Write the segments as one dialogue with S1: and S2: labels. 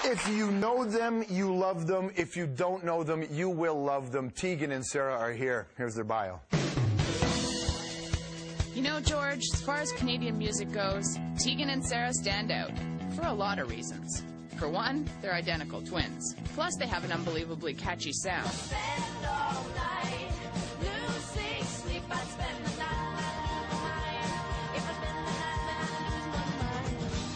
S1: If you know them, you love them. If you don't know them, you will love them. Tegan and Sara are here. Here's their bio.
S2: You know, George, as far as Canadian music goes, Tegan and Sara stand out for a lot of reasons. For one, they're identical twins. Plus, they have an unbelievably catchy sound.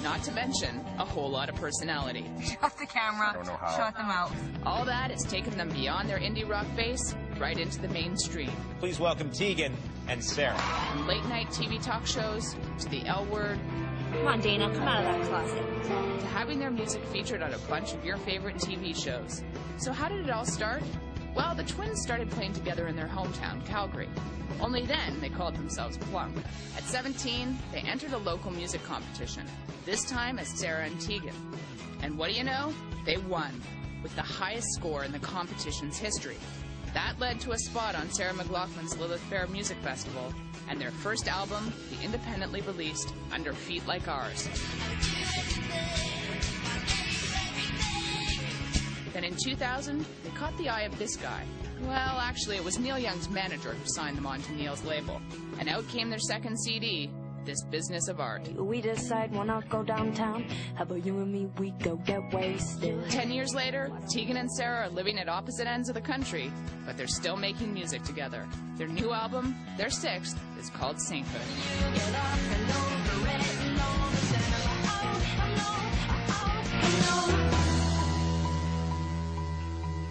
S2: Not to mention a whole lot of personality.
S3: Shut the camera.
S1: I don't know how.
S3: Shut them out.
S2: All that has taken them beyond their indie rock base right into the mainstream.
S4: Please welcome Tegan and Sara.
S2: From late-night TV talk shows to the L Word.
S3: Come on, Dana, come out of that closet.
S2: To having their music featured on a bunch of your favorite TV shows. So how did it all start? Well, the twins started playing together in their hometown, Calgary. Only then, they called themselves Plunk. At 17, they entered a local music competition, this time as Sara and Tegan. And what do you know? They won, with the highest score in the competition's history. That led to a spot on Sarah McLachlan's Lilith Fair Music Festival, and their first album, the independently released Under Feet Like Ours. Then in 2000, they caught the eye of this guy. Well, actually, it was Neil Young's manager who signed them onto Neil's label. And out came their second CD, This Business of Art.
S5: We decide we'll not go downtown. How about you and me, we go get wasted.
S2: 10 years later, Tegan and Sara are living at opposite ends of the country, but they're still making music together. Their new album, their sixth, is called Sainthood.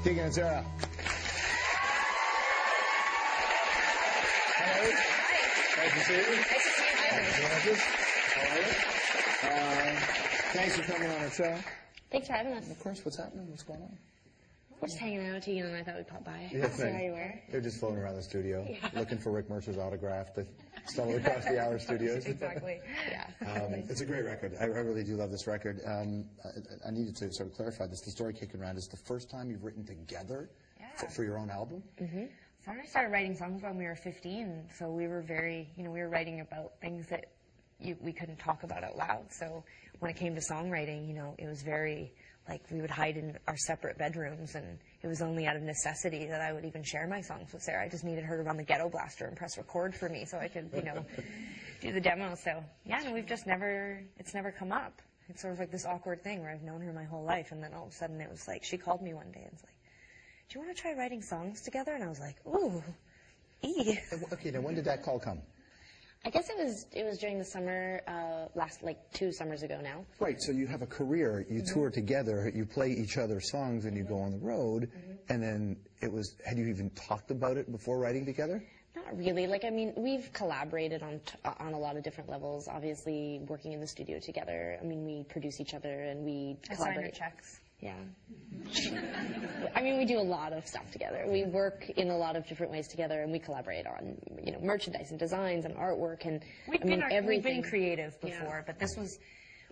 S1: Tegan and Sara. Hello. Hi. Nice to see you.
S3: Nice to see you.
S1: How are you? Thanks for coming on our show.
S3: Thanks for having us.
S1: Of course. What's happening? What's going on?
S3: We're just hanging out, Tegan and I thought we'd pop by.
S1: Yeah,
S3: See how you were.
S1: They're just floating around the studio, looking for Rick Mercer's autograph to stumble across the Hour Studios.
S3: Exactly. Yeah.
S1: It's a great record. I really do love this record. I needed to sort of clarify this. The story kicking around is the first time you've written together for your own album?
S3: Mm-hmm. Sarah and I started writing songs when we were 15, so we were very, we were writing about things that we couldn't talk about out loud. So when it came to songwriting, it was very, like, we would hide in our separate bedrooms, and it was only out of necessity that I would even share my songs with Sarah. I just needed her to run the ghetto blaster and press record for me so I could, do the demo. So, yeah, and it's never come up. It's sort of like this awkward thing where I've known her my whole life, and then all of a sudden it was like, she called me one day and was like, do you want to try writing songs together? And I was like, ooh,
S1: Okay, now when did that call come?
S3: I guess it was during the summer, last, like, 2 summers ago now.
S1: Right, so you have a career, you tour together, you play each other's songs, and you go on the road, and then had you even talked about it before writing together?
S3: Not really. Like, we've collaborated on a lot of different levels, obviously working in the studio together. We produce each other, and we collaborate.
S6: Sign your checks.
S3: Yeah. We do a lot of stuff together. We work in a lot of different ways together, and we collaborate on, merchandise and designs and artwork and everything.
S6: We've been creative before, but this was...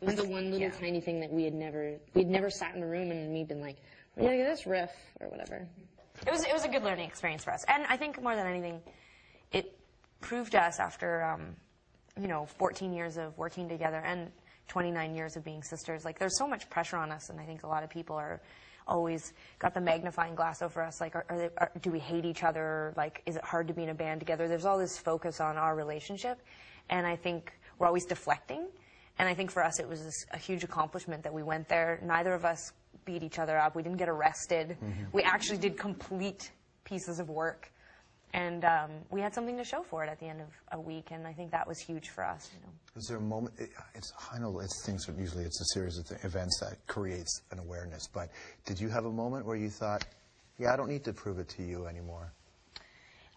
S3: It was the one little tiny thing that we'd never sat in a room and we'd been like, we're gonna get this riff or whatever.
S5: It was a good learning experience for us, and I think more than anything, it proved to us after 14 years of working together and 29 years of being sisters. Like, there's so much pressure on us, and I think a lot of people are always got the magnifying glass over us. Like, do we hate each other? Like, is it hard to be in a band together? There's all this focus on our relationship, and I think we're always deflecting. And I think for us, it was a huge accomplishment that we went there. Neither of us beat each other up. We didn't get arrested. We actually did complete pieces of work. And we had something to show for it at the end of a week, and I think that was huge for us.
S1: Was there a moment? I know usually it's a series of events that creates an awareness, but did you have a moment where you thought, yeah, I don't need to prove it to you anymore?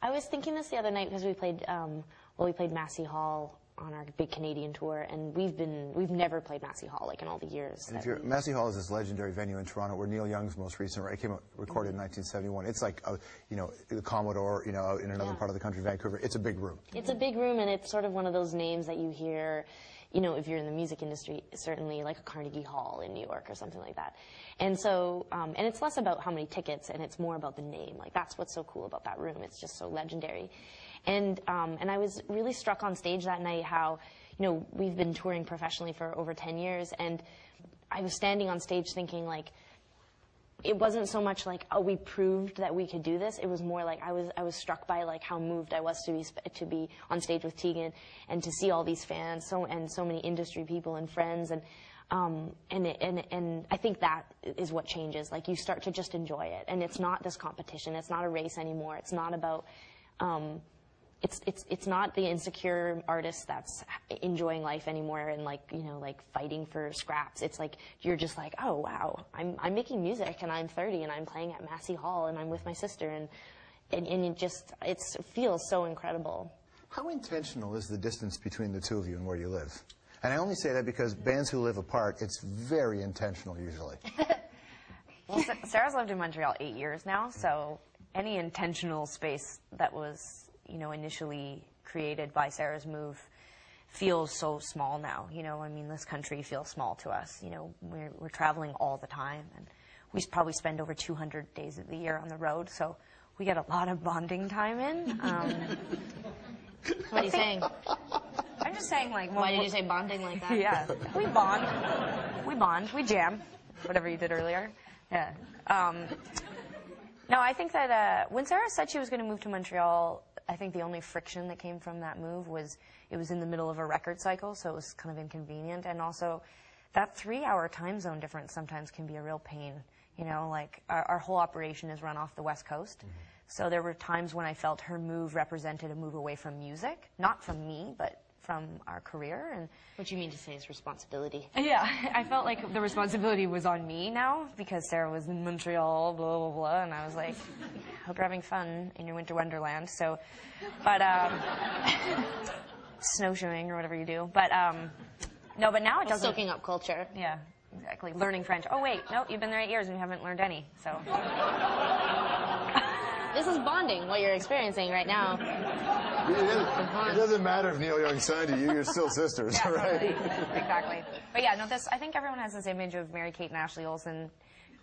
S3: I was thinking this the other night because we played Massey Hall on our big Canadian tour, and we've never played Massey Hall, like, in all the years.
S1: And Massey Hall is this legendary venue in Toronto where Neil Young's most recent record came out, recorded in 1971. It's like, the Commodore, out in another part of the country, Vancouver. It's a big room. It's a big room, and it's sort of one of those names that you hear, if you're in the music industry, certainly like a Carnegie Hall in New York or something like that. And so, and it's less about how many tickets, and it's more about the name. Like, that's what's so cool about that room. It's just so legendary. And I was really struck on stage that night how,
S5: you know, we've been touring professionally for over 10 years, and I was standing on stage thinking, like, it wasn't so much like, oh, we proved that we could do this. It was more like I was struck by like how moved I was to be on stage with Tegan and to see all these fans, so many industry people and friends, and I think that is what changes. Like, you start to just enjoy it, and it's not this competition. It's not a race anymore. It's not about it's not the insecure artist that's enjoying life anymore and, like, you know, like fighting for scraps. It's like you're just like, oh wow, I'm making music and I'm 30 and I'm playing at Massey Hall and I'm with my sister, and it feels so incredible.
S1: How intentional is the distance between the two of you and where you live? And I only say that because bands who live apart, it's very intentional usually.
S5: Well, Sarah's lived in Montreal 8 years now, so any intentional space that was, you know, initially created by Sarah's move feels so small now. You know, I mean, this country feels small to us. You know, we're traveling all the time, and we probably spend over 200 days of the year on the road, so we get a lot of bonding time in.
S3: What are you saying?
S5: I'm just saying, like,
S3: why did you say bonding like that?
S5: Yeah, we bond, we jam, whatever you did earlier. Yeah. No, I think that when Sarah said she was going to move to Montreal, I think the only friction that came from that move was it was in the middle of a record cycle, so it was kind of inconvenient. And also, that 3-hour time zone difference sometimes can be a real pain. You know, like, our whole operation is run off the West Coast. Mm-hmm. So there were times when I felt her move represented a move away from music, not from me, but from our career. And
S3: what you mean to say is responsibility.
S5: Yeah, I felt like the responsibility was on me now because Sarah was in Montreal, blah, blah, blah, and I was like, hope you're having fun in your winter wonderland. So, but, snowshoeing or whatever you do. But, no, but now it doesn't.
S3: Soaking up culture.
S5: Yeah, exactly. Learning French. Oh, wait, no, you've been there 8 years and you haven't learned any, so.
S3: This is bonding, what you're experiencing right now.
S1: It doesn't matter if Neil Young signed to you, you're still sisters,
S5: yeah,
S1: right?
S5: Exactly. But yeah, no, I think everyone has this image of Mary-Kate and Ashley Olsen.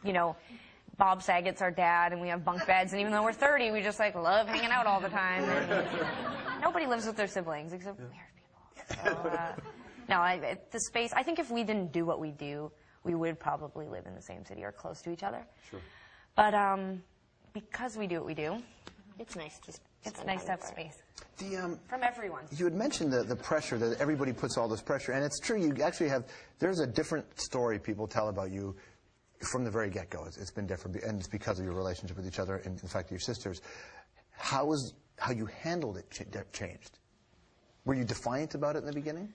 S5: You know, Bob Saget's our dad, and we have bunk beds, and even though we're 30, we just, like, love hanging out all the time. And nobody lives with their siblings, except weird people. So, no, the space, I think if we didn't do what we do, we would probably live in the same city or close to each other.
S1: Sure.
S5: But, because we do what we do,
S3: it's nice to
S5: have space. From everyone.
S1: You had mentioned the pressure, that everybody puts all this pressure, and it's true, you actually have, there's a different story people tell about you from the very get-go. It's been different, and it's because of your relationship with each other, and in fact, your sisters. How you handled it changed? Were you defiant about it in the beginning?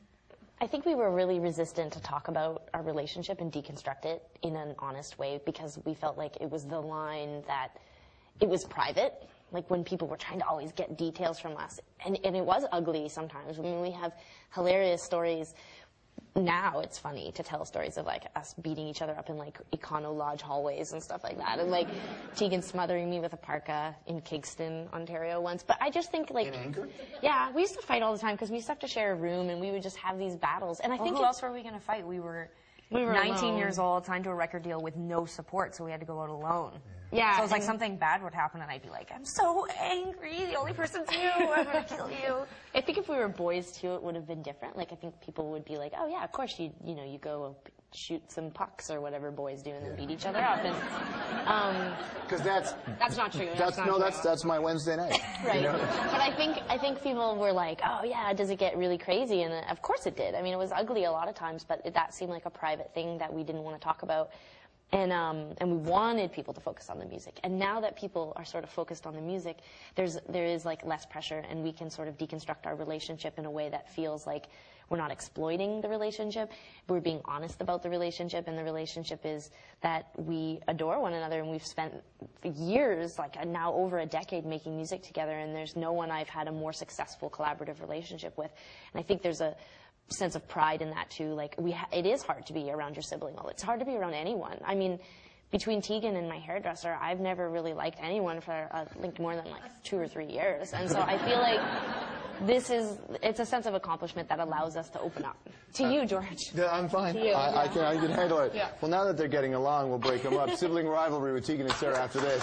S3: I think we were really resistant to talk about our relationship and deconstruct it in an honest way because we felt like it was the line that it was private, like when people were trying to always get details from us. And it was ugly sometimes. I mean, we have hilarious stories. Now it's funny to tell stories of, like, us beating each other up in, like, Econo Lodge hallways and stuff like that. And, like, Tegan smothering me with a parka in Kingston, Ontario once. But I just think, like...
S1: In anger?
S3: Yeah, we used to fight all the time because we used to have to share a room and we would just have these battles. And I think...
S5: Who else were we going to fight? We were 19
S3: alone.
S5: Years old, signed to a record deal with no support, so we had to go out alone.
S3: Yeah.
S5: So it was like something bad would happen, and I'd be like, I'm so angry. The only person's you. I'm going to kill you.
S3: I think if we were boys, too, it would have been different. Like, I think people would be like, oh, yeah, of course, you go shoot some pucks or whatever boys do and then beat each other up. And
S1: because that's
S3: not true.
S1: That's my Wednesday night.
S3: Right.
S1: You know?
S3: But I think people were like, oh, yeah, does it get really crazy? And of course it did. I mean, it was ugly a lot of times, but that seemed like a private thing that we didn't want to talk about. And we wanted people to focus on the music. And now that people are sort of focused on the music, there is like less pressure, and we can sort of deconstruct our relationship in a way that feels like we're not exploiting the relationship. We're being honest about the relationship, and the relationship is that we adore one another, and we've spent years, like now over a decade, making music together, and there's no one I've had a more successful collaborative relationship with. And I think there's a sense of pride in that too. Like, it is hard to be around your sibling. It's hard to be around anyone. I mean, between Tegan and my hairdresser, I've never really liked anyone for like more than like 2 or 3 years. And so I feel like it's a sense of accomplishment that allows us to open up. To you, George.
S1: Yeah, I'm fine. I can handle it. Yeah. Well, now that they're getting along, we'll break them up. Sibling rivalry with Tegan and Sara after this.